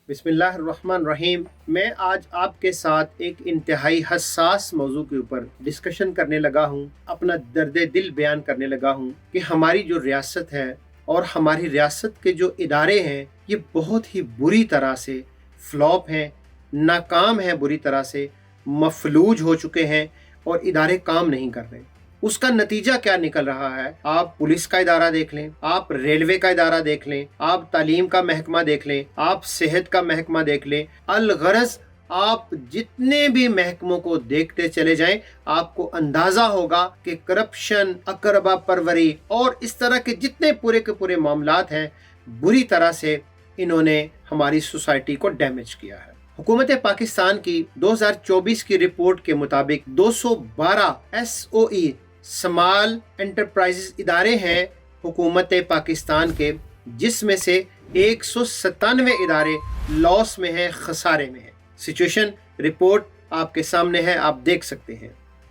बिस्मिल्लाहिर्रहमानिर्रहीम। मैं आज आपके साथ एक इंतहाई हसास मौजू के ऊपर डिस्कशन करने लगा हूँ, अपना दर्द दिल बयान करने लगा हूँ कि हमारी जो रियासत है और हमारी रियासत के जो इदारे हैं ये बहुत ही बुरी तरह से फ्लॉप हैं, नाकाम हैं, बुरी तरह से मफलूज हो चुके हैं और इदारे काम नहीं कर रहे। उसका नतीजा क्या निकल रहा है? आप पुलिस का इदारा देख लें, आप रेलवे का इदारा देख लें, आप तालीम का महकमा देख लें, आप सेहत का महकमा देख लें, अलगरज आप जितने भी महकमों को देखते चले जाएं, आपको अंदाजा होगा कि करप्शन, अकरबा परवरी और इस तरह के जितने पूरे के पूरे मामलात हैं, बुरी तरह से इन्होंने हमारी सोसाइटी को डैमेज किया है। हुकूमत पाकिस्तान की 2024 की रिपोर्ट के मुताबिक 212 SOE स्मॉल एंटरप्राइजेस इदारे हैं हुकूमत पाकिस्तान के, जिसमें से 197 इदारे लॉस में हैं, खसारे में हैं। सिचुएशन रिपोर्ट आपके सामने है, आप देख सकते हैं।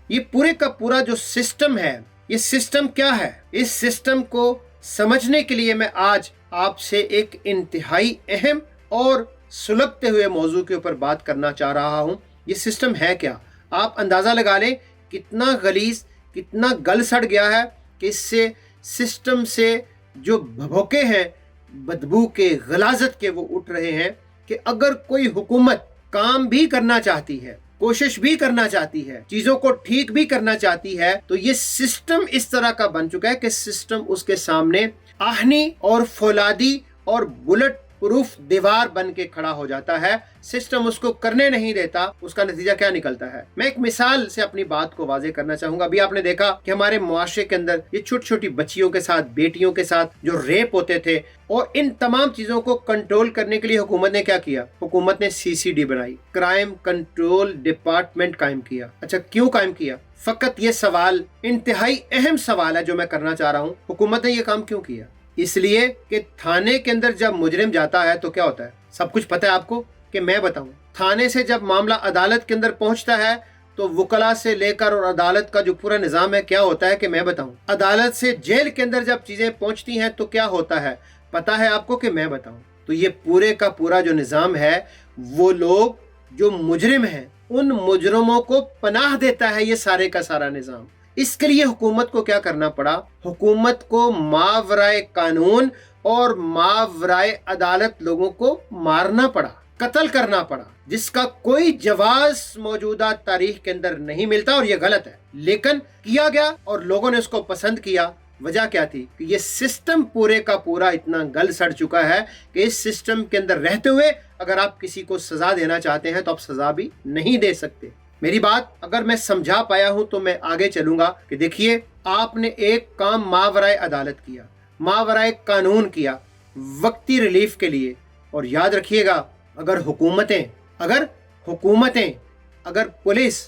ये पूरे का पूरा जो सिस्टम है, ये सिस्टम क्या है? इस सिस्टम को समझने के लिए मैं आज आपसे एक इंतहाई अहम और सुलगते हुए मौजू के ऊपर बात करना चाह रहा हूँ। ये सिस्टम है क्या? आप अंदाज़ा लगा लें कितना गलीज, कितना गल सड़ गया है कि इससे सिस्टम से जो भभोके हैं, बदबू के, गलाजत के, वो उठ रहे हैं कि अगर कोई हुकूमत काम भी करना चाहती है, कोशिश भी करना चाहती है, चीज़ों को ठीक भी करना चाहती है, तो ये सिस्टम इस तरह का बन चुका है कि सिस्टम उसके सामने आहनी और फौलादी और बुलेट प्रूफ दीवार बन के खड़ा हो जाता है। सिस्टम उसको करने नहीं देता। उसका नतीजा क्या निकलता है? मैं एक मिसाल से अपनी बात को वाजे करना चाहूंगा। अभी आपने देखा कि हमारे मुआशरे के अंदर ये छोटी छोटी बच्चियों के साथ, बेटियों के साथ जो रेप होते थे, और इन तमाम चीजों को कंट्रोल करने के लिए हुकूमत ने क्या किया? हुकूमत ने CCD बनाई, क्राइम कंट्रोल डिपार्टमेंट कायम किया। अच्छा, क्यों कायम किया? फकत ये सवाल, इंतहाई अहम सवाल है जो मैं करना चाह रहा हूँ, हुकूमत ने ये काम क्यों किया? इसलिए कि थाने के अंदर जब मुजरिम जाता है तो क्या होता है? सब कुछ पता है आपको कि मैं बताऊं? थाने से जब मामला अदालत के अंदर पहुंचता है तो वकला से लेकर और अदालत का जो पूरा निज़ाम है क्या होता है कि मैं बताऊं? अदालत से जेल के अंदर जब चीज़ें पहुंचती हैं तो क्या होता है पता है आपको कि मैं बताऊं? तो ये पूरे का पूरा जो निज़ाम है, वो लोग जो मुजरिम हैं उन मुजरिमों को पनाह देता है ये सारे का सारा निज़ाम। इसके लिए हुकूमत को क्या करना पड़ा? हुकूमत को मावराए कानून और मावराए अदालत लोगों को मारना पड़ा, कत्ल करना पड़ा, जिसका कोई जवाज मौजूदा तारीख के अंदर नहीं मिलता, और यह गलत है, लेकिन किया गया और लोगों ने उसको पसंद किया। वजह क्या थी? कि ये सिस्टम पूरे का पूरा इतना गल सड़ चुका है कि इस सिस्टम के अंदर रहते हुए अगर आप किसी को सजा देना चाहते हैं तो आप सजा भी नहीं दे सकते। मेरी बात अगर मैं समझा पाया हूं तो मैं आगे चलूंगा कि देखिए, आपने एक काम मावराए अदालत किया, मावराए कानून किया, वक्ती रिलीफ के लिए। और याद रखिएगा, अगर हुकूमतें, अगर पुलिस,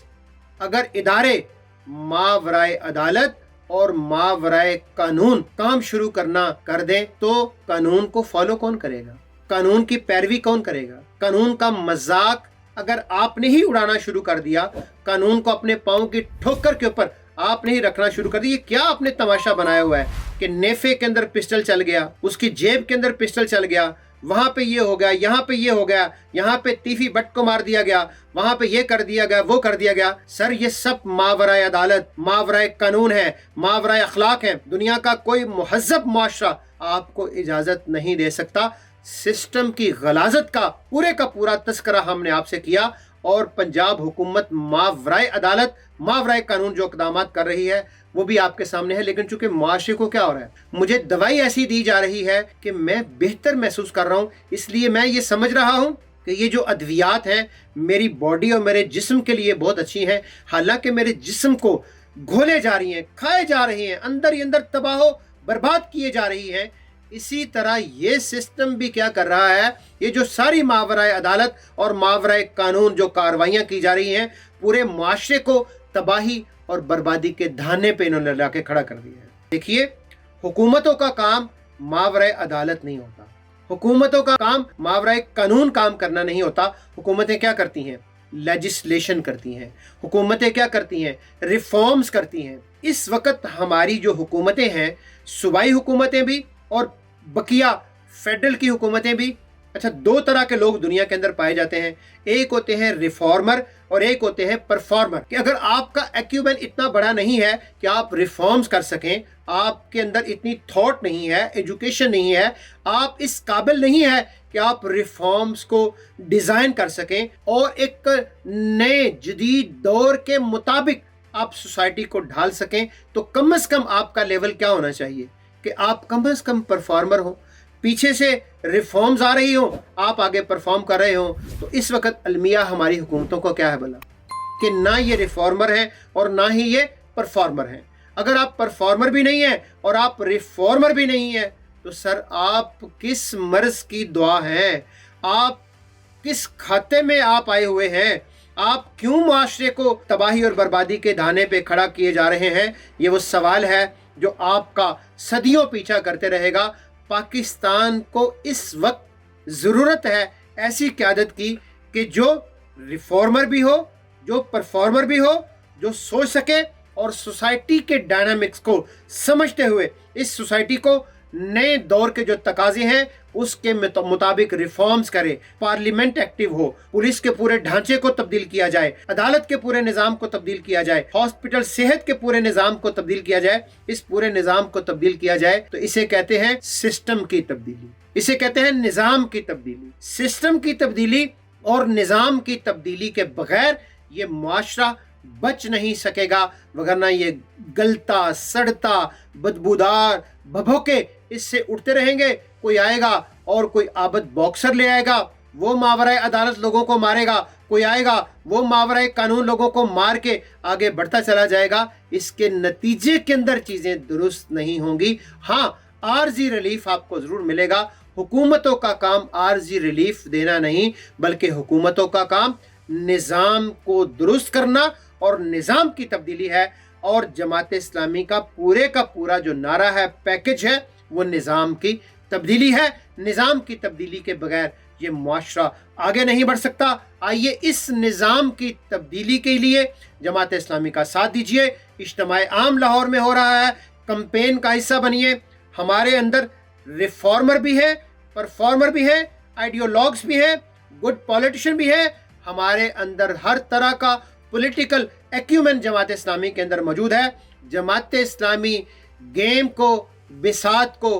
अगर इदारे मावराए अदालत और मावराए कानून काम शुरू करना कर दें तो कानून को फॉलो कौन करेगा? कानून की पैरवी कौन करेगा? कानून का मजाक अगर आपने ही उड़ाना शुरू कर दिया, कानून को अपने पाँव की ठोकर के ऊपर आपने ही रखना शुरू कर दिया, क्या आपने तमाशा बनाया हुआ है कि नेफे के अंदर पिस्टल चल गया, उसकी जेब के अंदर पिस्टल चल गया, वहां पे ये हो गया, यहाँ पे ये हो गया, यहाँ पे तीफी बट को मार दिया गया, वहां पे ये कर दिया गया, वो कर दिया गया। सर, ये सब मावराए अदालत, मावराए कानून है, मावराए अखलाक है। दुनिया का कोई मुहज़्ज़ब मुआशरा आपको इजाजत नहीं दे सकता। सिस्टम की गलाजत का पूरा तस्करा हमने आपसे किया, और पंजाब हुकूमत मावराए अदालत, मावराए कानून जो इक़दाम कर रही है वो भी आपके सामने है। लेकिन चूंकि मुआशरे को क्या हो रहा है, मुझे दवाई ऐसी दी जा रही है कि मैं बेहतर महसूस कर रहा हूँ, इसलिए मैं ये समझ रहा हूँ कि ये जो अद्वियात हैं मेरी बॉडी और मेरे जिस्म के लिए बहुत अच्छी हैं, हालांकि मेरे जिस्म को घोले जा रही हैं, खाए जा रही हैं, अंदर ही अंदर तबाह बर्बाद किए जा रही हैं। इसी तरह ये सिस्टम भी क्या कर रहा है? ये जो सारी मावराए अदालत और मावराए कानून जो कार्रवाइयाँ की जा रही हैं, पूरे माशरे को तबाही और बर्बादी के धाने पे इन्होंने ला के खड़ा कर दिया है। देखिए, हुकूमतों का काम मावराए अदालत नहीं होता, हुकूमतों का काम मावराए कानून काम करना नहीं होता। हुकूमतें क्या करती हैं? लेजिस्लेशन करती हैं। हुकूमतें क्या करती हैं? रिफॉर्म्स करती हैं। इस वक्त हमारी जो हुकूमतें हैं, सूबाई हुकूमतें भी और बकिया फेडरल की हुकूमतें भी, اچھا، دو طرح کے لوگ دنیا کے اندر پائے جاتے ہیں، ایک ہوتے ہیں ریفارمر اور ایک ہوتے ہیں پرفارمر. کہ اگر آپ کا ایکیومن اتنا بڑا نہیں ہے کہ آپ ریفارمز کر سکیں، آپ کے اندر اتنی تھاٹ نہیں ہے، ایجوکیشن نہیں ہے، آپ اس قابل نہیں ہے کہ آپ ریفارمز کو ڈیزائن کر سکیں اور ایک نئے جدید دور کے مطابق آپ سوسائٹی کو ڈھال سکیں، تو کم از کم آپ کا لیول کیا ہونا چاہیے کہ آپ کم از کم پرفارمر ہوں. پیچھے سے ریفارمز آ رہی ہوں، آپ آگے پرفارم کر رہے ہوں. تو اس وقت المیہ ہماری حکومتوں کو کیا ہے بلا کہ نہ یہ ریفارمر ہیں اور نہ ہی یہ پرفارمر ہیں. اگر آپ پرفارمر بھی نہیں ہیں اور آپ ریفارمر بھی نہیں ہیں تو سر آپ کس مرض کی دعا ہیں؟ آپ کس کھاتے میں آپ آئے ہوئے ہیں؟ آپ کیوں معاشرے کو تباہی اور بربادی کے دھانے پہ کھڑا کیے جا رہے ہیں؟ یہ وہ سوال ہے جو آپ کا صدیوں پیچھا کرتے رہے گا. پاکستان کو اس وقت ضرورت ہے ایسی قیادت کی کہ جو ریفارمر بھی ہو، جو پرفارمر بھی ہو، جو سوچ سکے اور سوسائٹی کے ڈائنامکس کو سمجھتے ہوئے اس سوسائٹی کو نئے دور کے جو تقاضے ہیں اس کے مطابق ریفارمز کرے. پارلیمنٹ ایکٹیو ہو، پولیس کے پورے ڈھانچے کو تبدیل کیا جائے، عدالت کے پورے نظام کو تبدیل کیا جائے، ہاسپٹل صحت کے پورے نظام کو تبدیل کیا جائے. اس پورے نظام کو تبدیل کیا جائے تو اسے کہتے ہیں سسٹم کی تبدیلی، اسے کہتے ہیں نظام کی تبدیلی. سسٹم کی تبدیلی اور نظام کی تبدیلی کے بغیر یہ معاشرہ بچ نہیں سکے گا، وگرنہ یہ گلتا سڑتا بدبودار بھبھوکے اس سے اٹھتے رہیں گے. کوئی آئے گا اور کوئی عابد باکسر لے آئے گا، وہ ماورائے عدالت لوگوں کو مارے گا. کوئی آئے گا وہ ماورائے قانون لوگوں کو مار کے آگے بڑھتا چلا جائے گا. اس کے نتیجے کے اندر چیزیں درست نہیں ہوں گی. ہاں، عارضی ریلیف آپ کو ضرور ملے گا. حکومتوں کا کام عارضی ریلیف دینا نہیں، بلکہ حکومتوں کا کام نظام کو درست کرنا اور نظام کی تبدیلی ہے. اور جماعت اسلامی کا پورا جو نعرہ ہے، پیکج ہے، وہ نظام کی تبدیلی ہے. نظام کی تبدیلی کے بغیر یہ معاشرہ آگے نہیں بڑھ سکتا. آئیے اس نظام کی تبدیلی کے لیے جماعت اسلامی کا ساتھ دیجیے. اجتماع عام لاہور میں ہو رہا ہے، کمپین کا حصہ بنیے. ہمارے اندر ریفارمر بھی ہے، پرفارمر بھی ہے، آئیڈیولوگس بھی ہیں، گڈ پولیٹیشین بھی ہے. ہمارے اندر ہر طرح کا پولیٹیکل ایکیومن جماعت اسلامی کے اندر موجود ہے. جماعت اسلامی گیم کو، بساط کو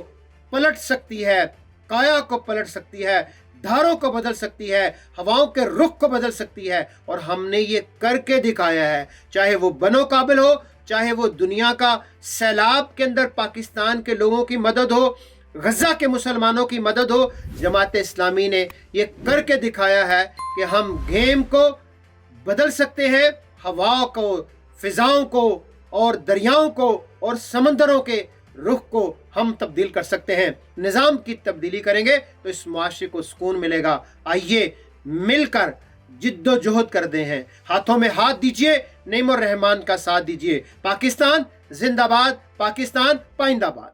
پلٹ سکتی ہے، کایا کو پلٹ سکتی ہے، دھاروں کو بدل سکتی ہے، ہواؤں کے رخ کو بدل سکتی ہے. اور ہم نے یہ کر کے دکھایا ہے. چاہے وہ بنو قابل ہو، چاہے وہ دنیا کا سیلاب کے اندر پاکستان کے لوگوں کی مدد ہو، غزہ کے مسلمانوں کی مدد ہو، جماعت اسلامی نے یہ کر کے دکھایا ہے کہ ہم گیم کو بدل سکتے ہیں. ہواؤں کو، فضاؤں کو اور دریاؤں کو اور سمندروں کے رخ کو ہم تبدیل کر سکتے ہیں. نظام کی تبدیلی کریں گے تو اس معاشرے کو سکون ملے گا. آئیے مل کر جد و جہد کرتے ہیں، ہاتھوں میں ہاتھ دیجئے، نعیم الرحمان کا ساتھ دیجئے. پاکستان زندہ باد، پاکستان پائندہ باد.